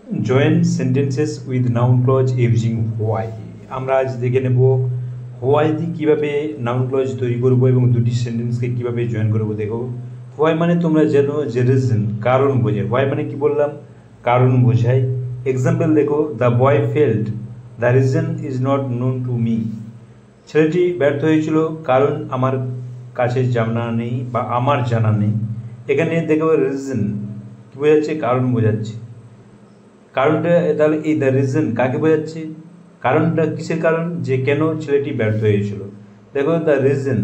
Join sentences with noun clause using why। আমরা আজ দেখে নেব why দিয়ে কিভাবে noun clause তৈরি করব এবং দুটি সেন্টেন্সকে কিভাবে জয়েন করব। দেখো why মানে তোমরা জানো যে রিজন, কারণ বোঝায়। why মানে কি বললাম, কারণ বোঝায়। এক্সাম্পল দেখো, the boy failed, the reason is not known to me. ছেলেটি ব্যর্থ হয়েছিল কারণ আমার কাছে জানা নেই বা আমার জানা নেই। এখানে দেখো রিজন কি বোঝাচ্ছে, কারণ বোঝাচ্ছে। কারণটা তাহলে এই দ্য রিজন কাকে বোঝাচ্ছে, কারণটা কিসের কারণ, যে কেন ছেলেটি ব্যর্থ হয়েছিল। দেখো দ্য রিজন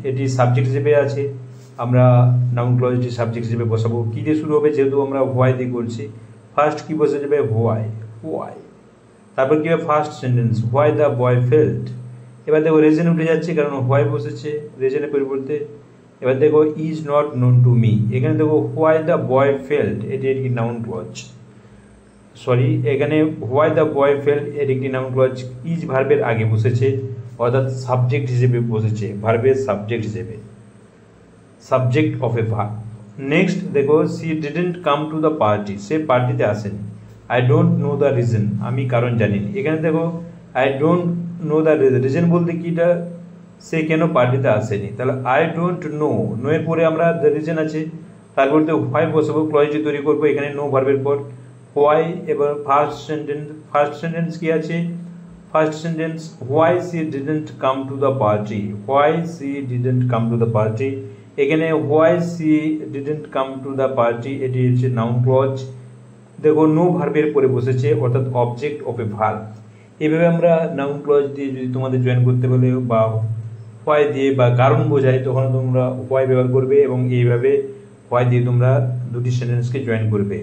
এটি সাবজেক্ট হিসেবে আছে, আমরা নাউন ক্লজটি সাবজেক্ট হিসেবে বসাবো। কী দিয়ে শুরু হবে, যেহেতু আমরা হোয়াই দিয়ে করছি, ফার্স্ট কি বসে যাবে হোয়াই, হোয়াই। তারপর কী হবে first sentence, why the boy failed. এবার দেখো রিজন উঠে যাচ্ছে কারণ হোয়াই বসেছে রিজনের পরিবর্তে। এবার দেখো is not known to me, এখানে দেখো হোয়াই দ্য বয় ফেল্ড এটি একটি নাউন ক্লজ, সরি এখানে হোয়াই দ্য বয় ফেল্ড এর একটি নাউন ক্লজ ইজ ভার্বের আগে বসেছে, অর্থাৎ সাবজেক্ট হিসেবে বসেছে, ভার্বের সাবজেক্ট হিসেবে, subject of a verb. Next দেখো she didn't come to the party, সে পার্টিতে আসেনি। I don't know the reason, আমি কারণ জানিনি। এখানে দেখো I don't know the reason বলতে কিটা, সে কেন পার্টিতে আসেনি। তাহলে আই ডোন্ট নো, নো এর পরে আমরা দ্য রিজন আছে, তারপর তো হোয়াই বসাবো, ক্লজটি তৈরি করবো এখানে নো ভার্বের পর হোয়াই। এবার ফার্স্ট সেন্টেন্স কি আছে, first sentence why she didn't come to the party, why she didn't come to the party. এখানে why she didn't come to the party এটি হচ্ছে নাউন ক্লজ। দেখো নো ভার্বের পরে বসেছে, অর্থাৎ অবজেক্ট অফ এ ভার্ব। এইভাবে আমরা নাউন ক্লজ দিয়ে যদি তোমাদের জয়েন করতে বলে বা হোয়াই দিয়ে বা কারণ বোঝায়, তখন তোমরা হোয়াই ব্যবহার করবে এবং এইভাবে হোয়াই দিয়ে তোমরা দুটি সেন্টেন্সকে জয়েন করবে।